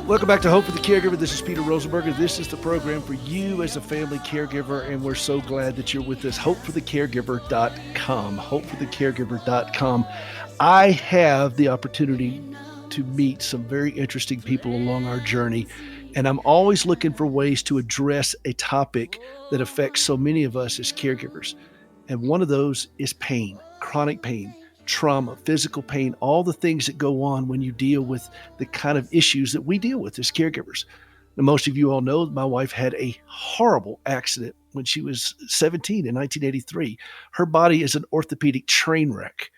Welcome back to Hope for the Caregiver. This is Peter Rosenberger. This is the program for you as a family caregiver, and we're so glad that you're with us. HopeForTheCaregiver.com. HopeForTheCaregiver.com. I have the opportunity to meet some very interesting people along our journey, and I'm always looking for ways to address a topic that affects so many of us as caregivers. And one of those is pain, chronic pain, trauma, physical pain, all the things that go on when you deal with the kind of issues that we deal with as caregivers. Now, most of you all know my wife had a horrible accident when she was 17 in 1983. Her body is an orthopedic train wreck.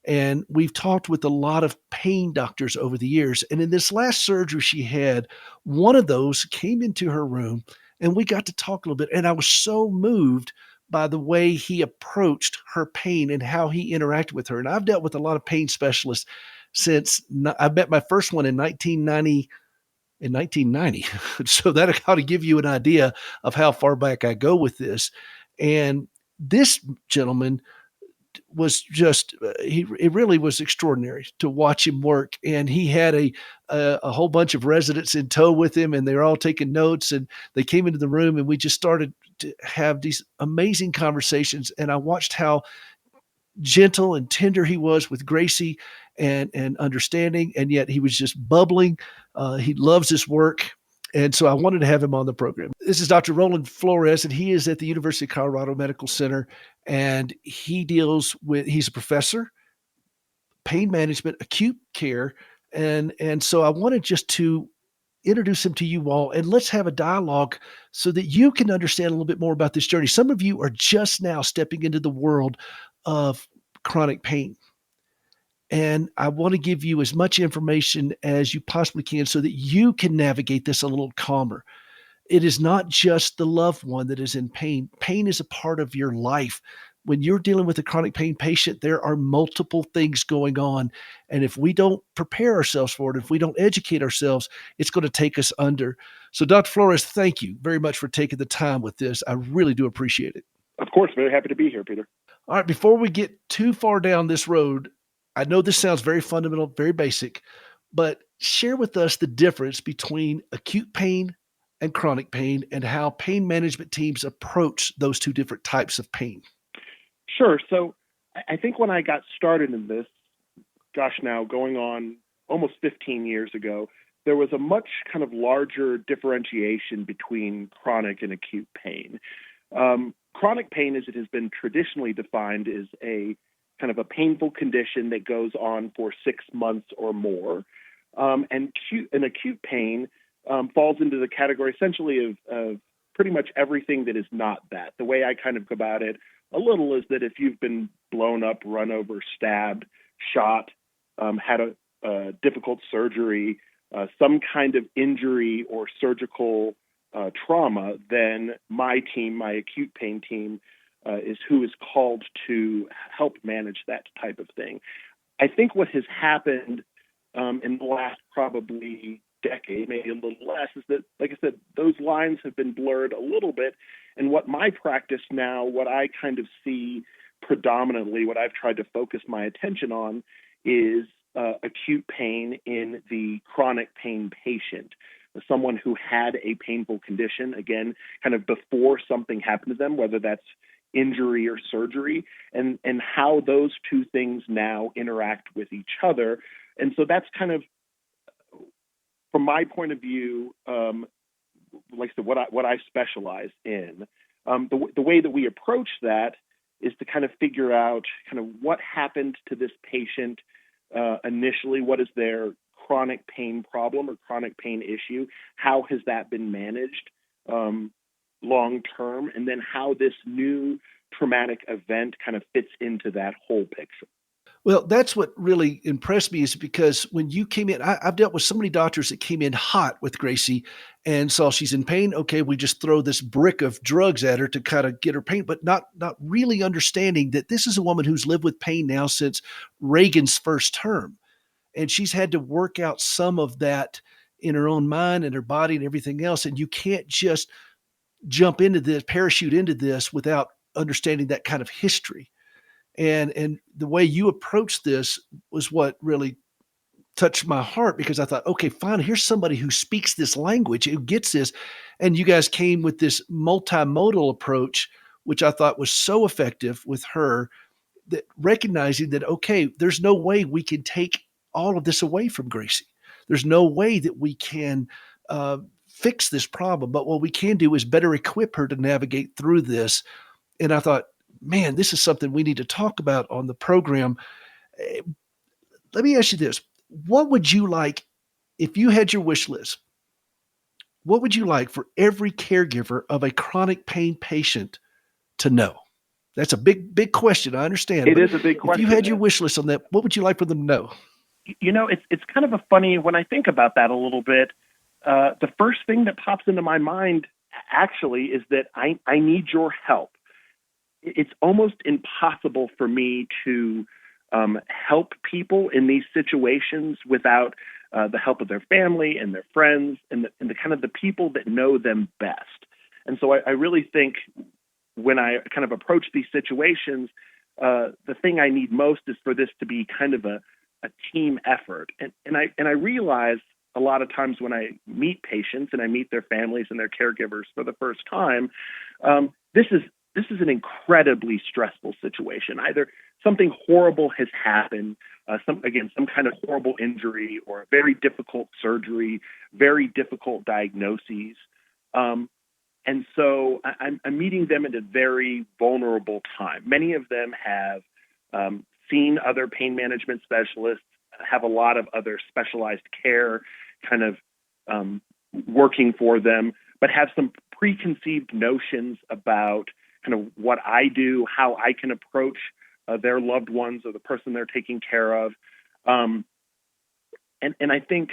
And we've talked with a lot of pain doctors over the years. And in this last surgery she had, one of those came into her room and we got to talk a little bit. And I was so moved by the way he approached her pain and how he interacted with her. And I've dealt with a lot of pain specialists since I met my first one in 1990. So that ought to give you an idea of how far back I go with this. And this gentleman was just it really was extraordinary to watch him work. And he had a whole bunch of residents in tow with him, and they were all taking notes, and they came into the room and we just started to have these amazing conversations. And I watched how gentle and tender he was with Gracie and understanding, and yet he was just bubbling. He loves his work. And so I wanted to have him on the program. This is Dr. Roland Flores, and he is at the University of Colorado Medical Center. And he's a professor, pain management, acute care. And so I wanted just to introduce him to you all, and let's have a dialogue so that you can understand a little bit more about this journey. Some of you are just now stepping into the world of chronic pain. And I want to give you as much information as you possibly can so that you can navigate this a little calmer. It is not just the loved one that is in pain. Pain is a part of your life. When you're dealing with a chronic pain patient, there are multiple things going on. And if we don't prepare ourselves for it, if we don't educate ourselves, it's going to take us under. So, Dr. Flores, thank you very much for taking the time with this. I really do appreciate it. Of course, very happy to be here, Peter. All right, before we get too far down this road, I know this sounds very fundamental, very basic, but share with us the difference between acute pain and chronic pain and how pain management teams approach those two different types of pain. Sure. So I think when I got started in this, now going on almost 15 years ago, there was a much kind of larger differentiation between chronic and acute pain. Chronic pain, as it has been traditionally defined, is a kind of a painful condition that goes on for 6 months or more. And acute pain falls into the category essentially of pretty much everything that is not that. The way I kind of go about it a little is that if you've been blown up, run over, stabbed, shot, had a difficult surgery, some kind of injury or surgical trauma, then my team, my acute pain team, is who is called to help manage that type of thing. I think what has happened in the last probably decade, maybe a little less, is that, like I said, those lines have been blurred a little bit. And what my practice now, what I kind of see predominantly, what I've tried to focus my attention on is acute pain in the chronic pain patient. Someone who had a painful condition, again, kind of before something happened to them, whether that's injury or surgery, and how those two things now interact with each other. And so that's kind of, from my point of view, like I said, what I specialize in. The way that we approach that is to kind of figure out kind of what happened to this patient initially, what is their chronic pain problem or chronic pain issue, how has that been managed long term, and then how this new traumatic event kind of fits into that whole picture. Well, that's what really impressed me, is because when you came in, I've dealt with so many doctors that came in hot with Gracie and saw she's in pain. Okay, we just throw this brick of drugs at her to kind of get her pain, but not really understanding that this is a woman who's lived with pain now since Reagan's first term. And she's had to work out some of that in her own mind and her body and everything else. And you can't just jump into this, parachute into this without understanding that kind of history. And the way you approached this was what really touched my heart because I thought, okay, fine, here's somebody who speaks this language, who gets this. And you guys came with this multimodal approach, which I thought was so effective with her, that recognizing that, okay, there's no way we can take all of this away from Gracie. There's no way that we can fix this problem, but what we can do is better equip her to navigate through this. And I thought, man, this is something we need to talk about on the program. Eh, Let me ask you this. What would you like if you had your wish list? What would you like for every caregiver of a chronic pain patient to know? That's a big question. I understand. It But is a big if you question. had your wish list on that, what would you like for them to know? It's kind of a funny when I think about that a little bit. The first thing that pops into my mind actually is that I need your help. It's almost impossible for me to help people in these situations without the help of their family and their friends and the kind of the people that know them best. And so I really think when I kind of approach these situations, the thing I need most is for this to be kind of a team effort. And I realize a lot of times when I meet patients and I meet their families and their caregivers for the first time, this is an incredibly stressful situation. Either something horrible has happened, some kind of horrible injury or a very difficult surgery, very difficult diagnoses. And so I'm meeting them at a very vulnerable time. Many of them have seen other pain management specialists, have a lot of other specialized care kind of working for them, but have some preconceived notions about kind of what I do, how I can approach their loved ones or the person they're taking care of. And I think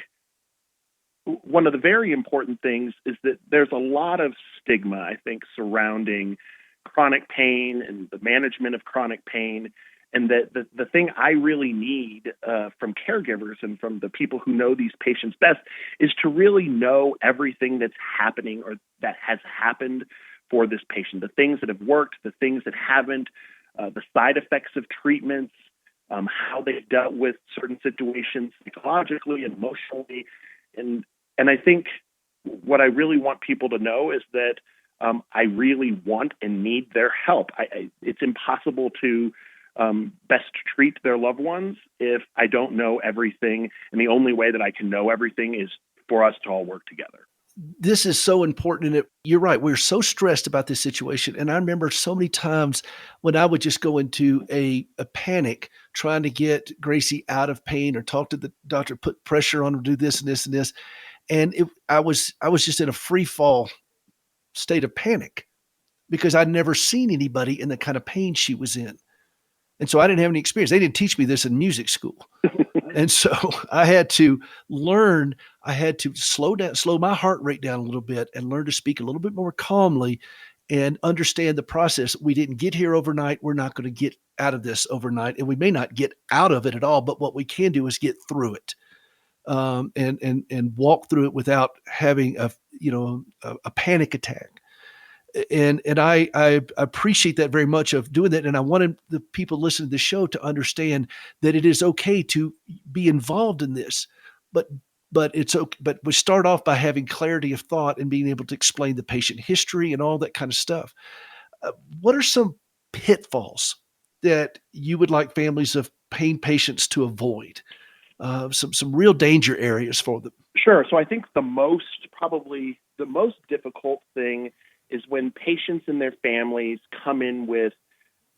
one of the very important things is that there's a lot of stigma, I think, surrounding chronic pain and the management of chronic pain. And that the thing I really need from caregivers and from the people who know these patients best is to really know everything that's happening or that has happened for this patient, the things that have worked, the things that haven't, the side effects of treatments, how they've dealt with certain situations psychologically and emotionally. And I think what I really want people to know is that I really want and need their help. It's impossible to best treat their loved ones if I don't know everything. And the only way that I can know everything is for us to all work together. This is so important. And you're right. We're so stressed about this situation. And I remember so many times when I would just go into a panic trying to get Gracie out of pain or talk to the doctor, put pressure on her, do this and this and this. And I was just in a free fall state of panic because I'd never seen anybody in the kind of pain she was in. And so I didn't have any experience. They didn't teach me this in music school. And so I had to learn, I had to slow my heart rate down a little bit and learn to speak a little bit more calmly and understand the process. We didn't get here overnight. We're not going to get out of this overnight. And we may not get out of it at all, but what we can do is get through it. And walk through it without having a panic attack. And I appreciate that very much of doing that. And I wanted the people listening to the show to understand that it is okay to be involved in this, but it's okay. But we start off by having clarity of thought and being able to explain the patient history and all that kind of stuff. What are some pitfalls that you would like families of pain patients to avoid? Some real danger areas for them. Sure. So I think probably the most difficult thing is when patients and their families come in with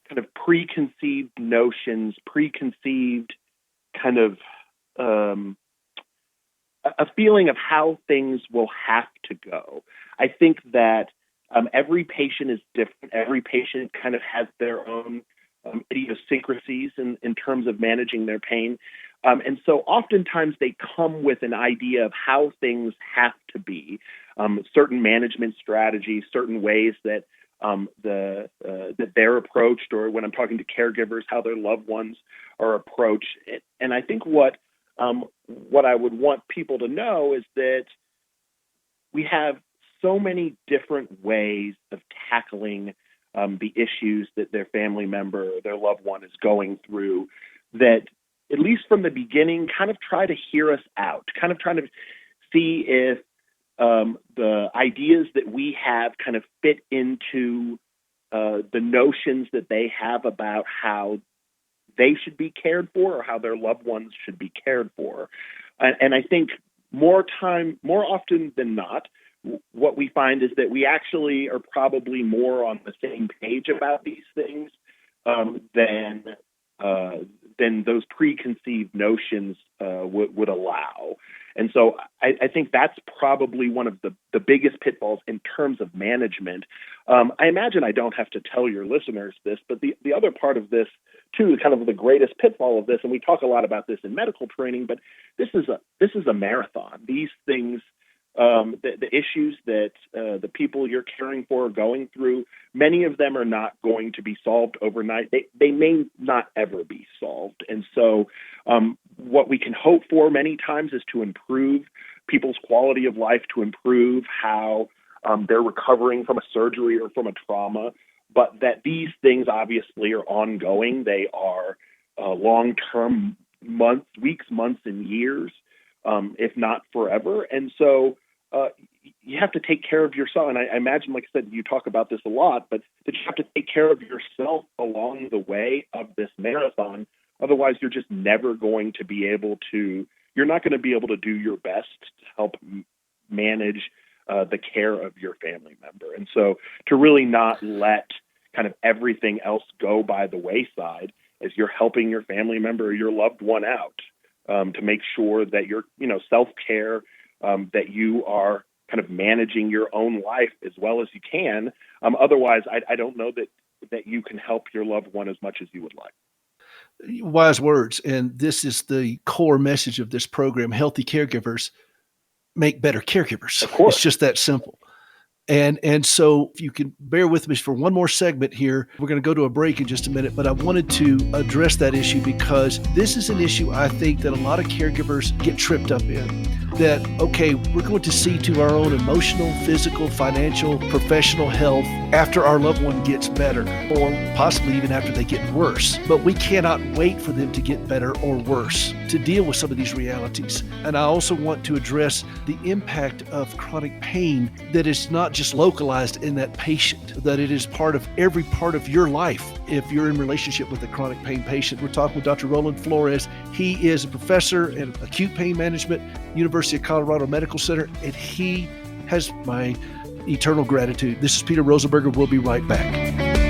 kind of preconceived notions, preconceived kind of a feeling of how things will have to go. I think that every patient is different. Every patient kind of has their own idiosyncrasies in terms of managing their pain. And so oftentimes they come with an idea of how things have to be, certain management strategies, certain ways that that they're approached, or when I'm talking to caregivers, how their loved ones are approached. And I think what I would want people to know is that we have so many different ways of tackling the issues that their family member or their loved one is going through, that at least from the beginning, kind of try to hear us out, kind of trying to see if the ideas that we have kind of fit into the notions that they have about how they should be cared for or how their loved ones should be cared for. And I think more often than not, what we find is that we actually are probably more on the same page about these things than those preconceived notions would allow. And so I think that's probably one of the biggest pitfalls in terms of management. I imagine I don't have to tell your listeners this, but the other part of this, too, kind of the greatest pitfall of this, and we talk a lot about this in medical training, but this is a marathon. These things, the issues that the people you're caring for are going through, many of them are not going to be solved overnight. They may not ever be solved. And so what we can hope for many times is to improve people's quality of life, to improve how they're recovering from a surgery or from a trauma, but that these things obviously are ongoing. They are long-term, weeks, months, and years, if not forever. And so you have to take care of yourself. And I imagine, like I said, you talk about this a lot, but that you have to take care of yourself along the way of this marathon. Otherwise, you're just never going to be able to, you're not going to be able to do your best to help manage the care of your family member. And so to really not let kind of everything else go by the wayside as you're helping your family member or your loved one out, to make sure that you're, self-care, that you are kind of managing your own life as well as you can. Otherwise, I don't know that you can help your loved one as much as you would like. Wise words. And this is the core message of this program. Healthy caregivers make better caregivers. Of course. It's just that simple. And so if you can bear with me for one more segment here, we're going to go to a break in just a minute, but I wanted to address that issue because this is an issue I think that a lot of caregivers get tripped up in. That, okay, we're going to see to our own emotional, physical, financial, professional health after our loved one gets better, or possibly even after they get worse. But we cannot wait for them to get better or worse to deal with some of these realities. And I also want to address the impact of chronic pain that is not just localized in that patient, that it is part of every part of your life. If you're in relationship with a chronic pain patient, we're talking with Dr. Roland Flores. He is a professor in acute pain management, University of Colorado Medical Center, and he has my eternal gratitude. This is Peter Rosenberger. We'll be right back.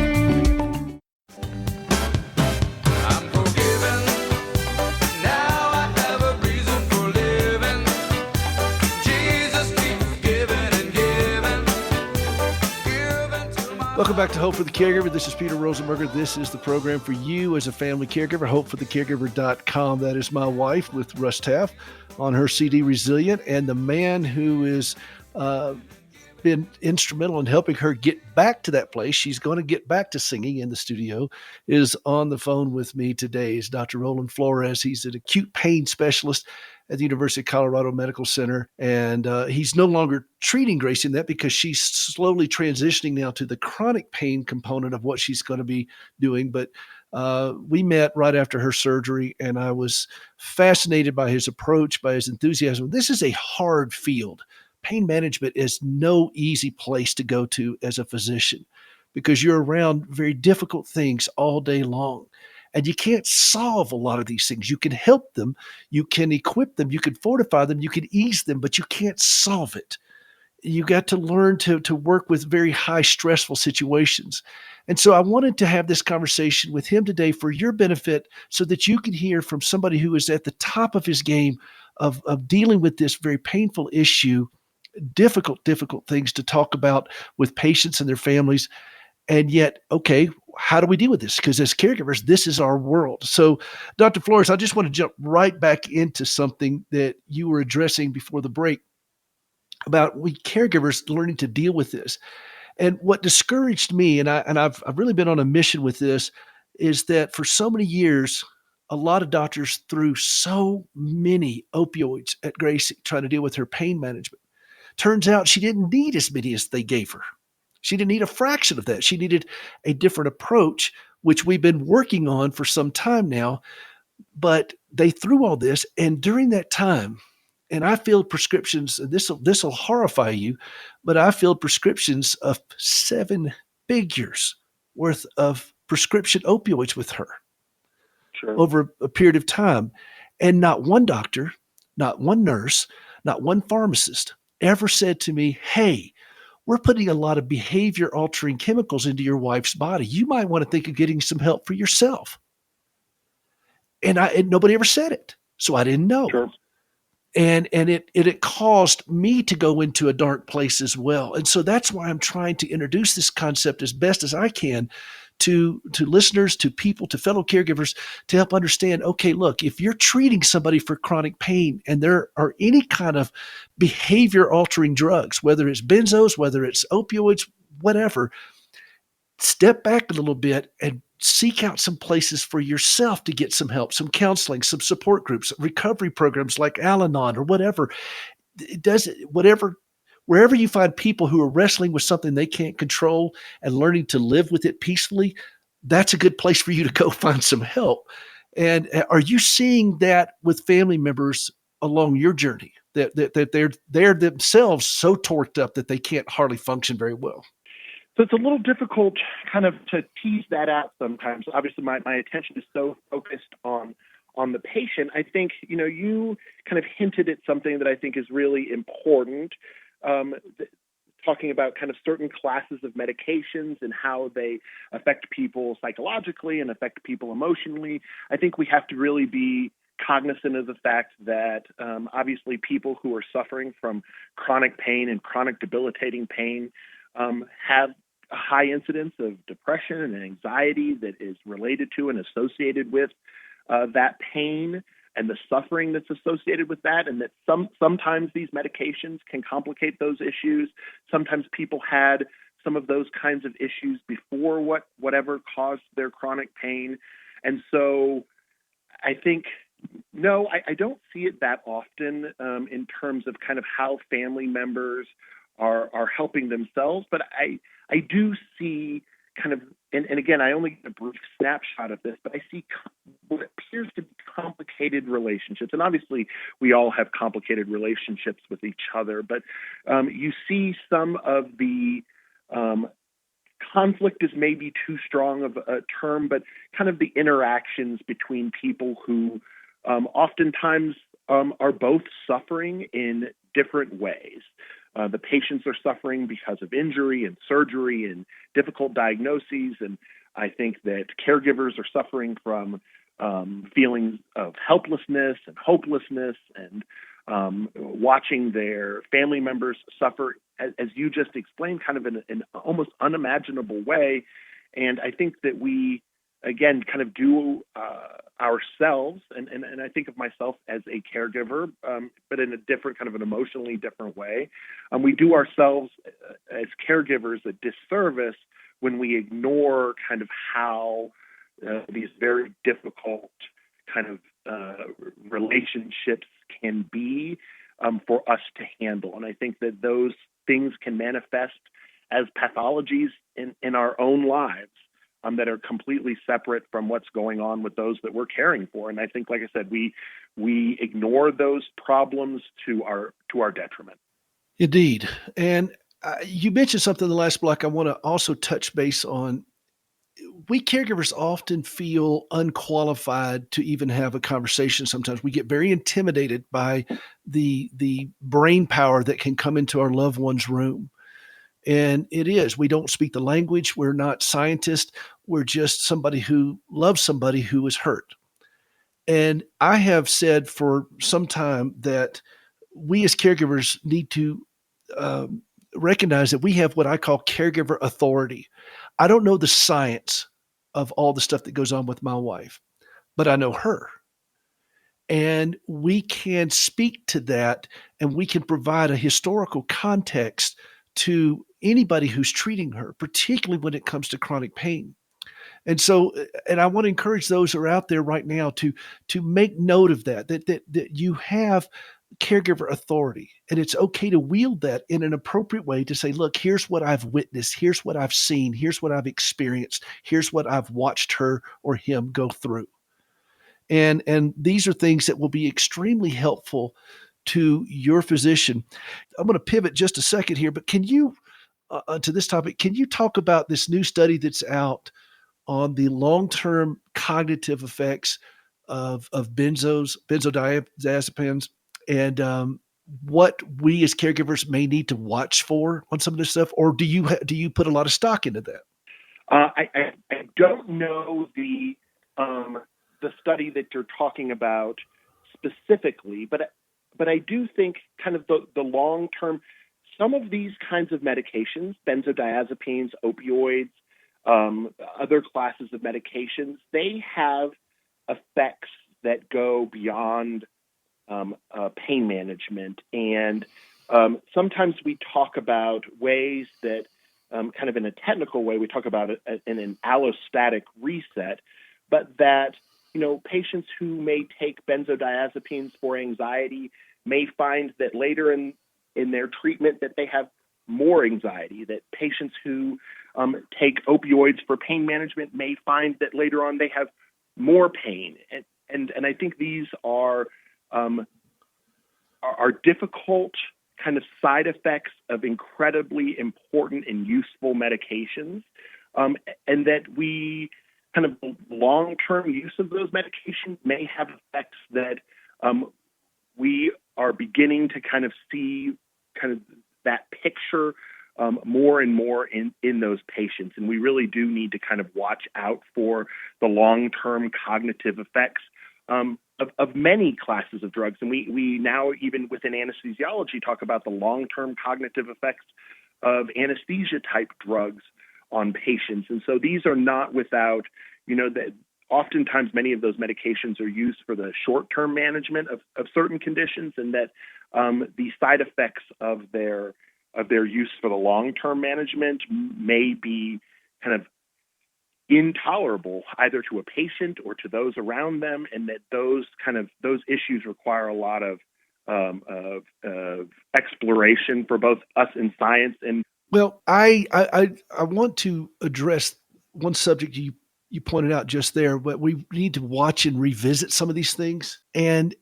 Welcome back to Hope for the Caregiver. This is Peter Rosenberger. This is the program for you as a family caregiver, hopeforthecaregiver.com. That is my wife with Russ Taff on her CD Resilient, and the man who is been instrumental in helping her get back to that place. She's going to get back to singing in the studio, is on the phone with me today. Is Dr. Roland Flores. He's an acute pain specialist at the University of Colorado Medical Center. And he's no longer treating Gracie in that because she's slowly transitioning now to the chronic pain component of what she's going to be doing. But we met right after her surgery, and I was fascinated by his approach, by his enthusiasm. This is a hard field. Pain management is no easy place to go to as a physician because you're around very difficult things all day long. And you can't solve a lot of these things. You can help them, you can equip them, you can fortify them, you can ease them, but you can't solve it. You got to learn to work with very high stressful situations. And so I wanted to have this conversation with him today for your benefit so that you can hear from somebody who is at the top of his game of dealing with this very painful issue, difficult things to talk about with patients and their families. And yet, okay, how do we deal with this? Because as caregivers, this is our world. So, Dr. Flores, I just want to jump right back into something that you were addressing before the break about we caregivers learning to deal with this. And what discouraged me, and I've really been on a mission with this, is that for so many years, a lot of doctors threw so many opioids at Gracie trying to deal with her pain management. Turns out she didn't need as many as they gave her. She didn't need a fraction of that. She needed a different approach, which we've been working on for some time now. But they threw all this, and during that time, and I filled prescriptions. This will horrify you, but I filled prescriptions of 7 figures worth of prescription opioids with her Sure. over a period of time, and not one doctor, not one nurse, not one pharmacist ever said to me, "Hey, we're putting a lot of behavior altering chemicals into your wife's body. You might want to think of getting some help for yourself." And nobody ever said it, so I didn't know. Sure. And it caused me to go into a dark place as well. And so that's why I'm trying to introduce this concept as best as I can to listeners, to people, to fellow caregivers, to help understand, okay, look, if you're treating somebody for chronic pain and there are any kind of behavior altering drugs, whether it's benzos, whether it's opioids, whatever, step back a little bit and seek out some places for yourself to get some help, some counseling, some support groups, recovery programs like Al-Anon or whatever. It does whatever, wherever you find people who are wrestling with something they can't control and learning to live with it peacefully, that's a good place for you to go find some help. And are you seeing that with family members along your journey, that they're themselves so torqued up that they can't hardly function very well? So it's a little difficult kind of to tease that out sometimes. Obviously, my attention is so focused on the patient. I think, you kind of hinted at something that I think is really important, talking about kind of certain classes of medications and how they affect people psychologically and affect people emotionally. I think we have to really be cognizant of the fact that obviously people who are suffering from chronic pain and chronic debilitating pain have a high incidence of depression and anxiety that is related to and associated with that pain and the suffering that's associated with that, and that sometimes these medications can complicate those issues. Sometimes people had some of those kinds of issues before whatever caused their chronic pain. And so I think, no, I don't see it that often in terms of kind of how family members are helping themselves. But I do see kind of, and again, I only get a brief snapshot of this, but I see what appears to be complicated relationships. And obviously, we all have complicated relationships with each other, but you see some of the conflict is maybe too strong of a term, but kind of the interactions between people who oftentimes are both suffering in different ways. The patients are suffering because of injury and surgery and difficult diagnoses. And I think that caregivers are suffering from feelings of helplessness and hopelessness and watching their family members suffer, as you just explained, kind of in an almost unimaginable way. And I think that we, again, kind of do ourselves, and I think of myself as a caregiver, but in a different kind of an emotionally different way. We do ourselves as caregivers a disservice when we ignore kind of how these very difficult kind of relationships can be for us to handle. And I think that those things can manifest as pathologies in our own lives. That are completely separate from what's going on with those that we're caring for. And I think, like I said, we ignore those problems to our detriment. Indeed. And you mentioned something in the last block I want to also touch base on. We caregivers often feel unqualified to even have a conversation. Sometimes we get very intimidated by the brain power that can come into our loved one's room. And it is, we don't speak the language. We're not scientists. We're just somebody who loves somebody who is hurt. And I have said for some time that we as caregivers need to recognize that we have what I call caregiver authority. I don't know the science of all the stuff that goes on with my wife, but I know her. And we can speak to that, and we can provide a historical context to anybody who's treating her, particularly when it comes to chronic pain. And so, and I want to encourage those who are out there right now to make note of that you have caregiver authority, and it's okay to wield that in an appropriate way to say, look, here's what I've witnessed, here's what I've seen, here's what I've experienced, here's what I've watched her or him go through. And these are things that will be extremely helpful to your physician. I'm going to pivot just a second here, but can you to this topic, can you talk about this new study that's out on the long-term cognitive effects of benzodiazepines, and what we as caregivers may need to watch for on some of this stuff, or do you put a lot of stock into that? I don't know the study that you're talking about specifically, but I do think kind of the long term. Some of these kinds of medications, benzodiazepines, opioids, other classes of medications, they have effects that go beyond pain management. And sometimes we talk about ways that, kind of in a technical way, we talk about it in an allostatic reset, but that, patients who may take benzodiazepines for anxiety may find that later in their treatment that they have more anxiety, that patients who take opioids for pain management may find that later on they have more pain. And I think these are difficult kind of side effects of incredibly important and useful medications, and that we kind of long-term use of those medications may have effects that we are beginning to kind of see kind of that picture more and more in those patients. And we really do need to kind of watch out for the long-term cognitive effects of many classes of drugs. And we now, even within anesthesiology, talk about the long-term cognitive effects of anesthesia-type drugs on patients. And so these are not without, that oftentimes many of those medications are used for the short-term management of certain conditions, and that the side effects of their use for the long-term management may be kind of intolerable either to a patient or to those around them, and that those issues require a lot of exploration for both us in science and. Well, I want to address one subject you pointed out just there, but we need to watch and revisit some of these things. And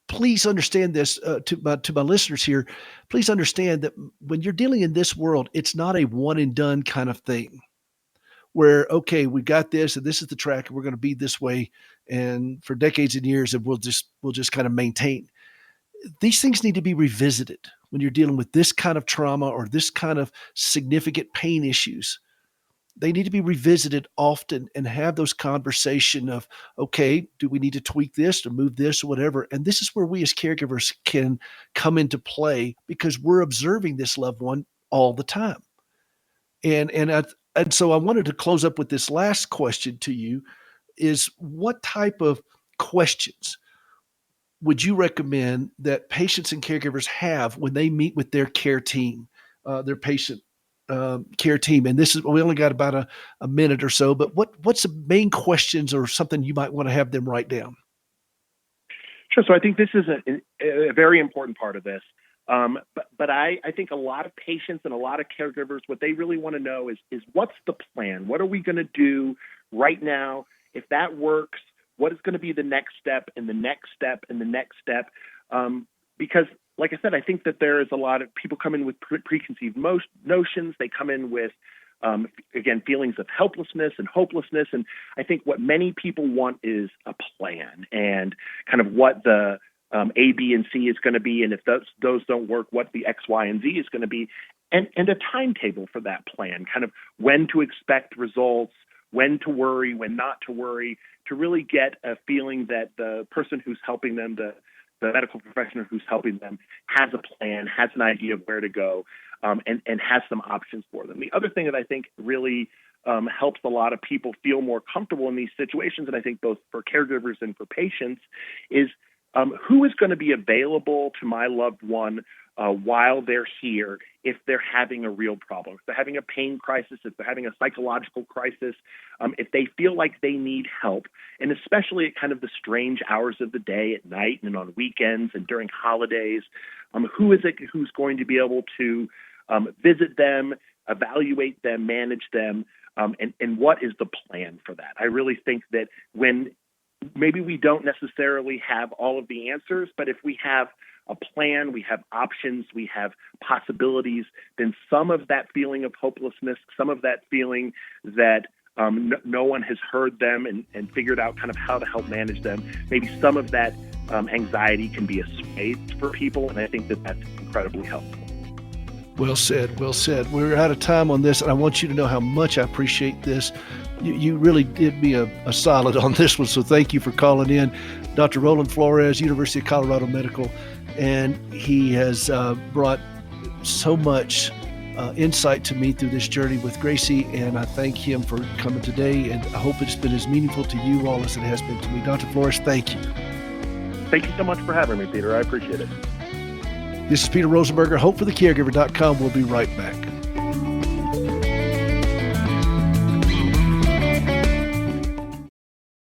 please understand this, to my listeners here. Please understand that when you're dealing in this world, it's not a one and done kind of thing where, okay, we got this and this is the track and we're going to be this way and for decades and years, and we'll just kind of maintain. These things need to be revisited when you're dealing with this kind of trauma or this kind of significant pain issues. They need to be revisited often and have those conversation of, okay, do we need to tweak this or move this or whatever? And this is where we as caregivers can come into play, because we're observing this loved one all the time. And so I wanted to close up with this last question to you: is what type of questions would you recommend that patients and caregivers have when they meet with their care team, their patient care team? And this is, we only got about a minute or so, but what's the main questions or something you might want to have them write down? Sure. So I think this is a very important part of this. But I think a lot of patients and a lot of caregivers, what they really want to know is what's the plan? What are we going to do right now? If that works, what is going to be the next step and the next step and the next step? Because, like I said, I think that there is a lot of people come in with preconceived notions. They come in with, again, feelings of helplessness and hopelessness. And I think what many people want is a plan and kind of what the A, B, and C is going to be. And if those don't work, what the X, Y, and Z is going to be. And a timetable for that plan, kind of when to expect results, when to worry, when not to worry, to really get a feeling that the person who's helping them, the medical professional who's helping them, has a plan, has an idea of where to go, and has some options for them. The other thing that I think really helps a lot of people feel more comfortable in these situations, and I think both for caregivers and for patients, is who is going to be available to my loved one while they're here if they're having a real problem, if they're having a pain crisis, if they're having a psychological crisis, if they feel like they need help, and especially at kind of the strange hours of the day, at night and on weekends and during holidays, who is it who's going to be able to visit them, evaluate them, manage them, and what is the plan for that? I really think that when maybe we don't necessarily have all of the answers, but if we have a plan, we have options, we have possibilities, then some of that feeling of hopelessness, some of that feeling that no one has heard them and figured out kind of how to help manage them, maybe some of that anxiety can be assuaged for people, and I think that that's incredibly helpful. Well said. Well said. We're out of time on this, and I want you to know how much I appreciate this. You really did me a solid on this one, so thank you for calling in. Dr. Roland Flores, University of Colorado Medical, and he has brought so much insight to me through this journey with Gracie, and I thank him for coming today, and I hope it's been as meaningful to you all as it has been to me. Dr. Flores, thank you. Thank you so much for having me, Peter. I appreciate it. This is Peter Rosenberger, hopeforthecaregiver.com. We'll be right back.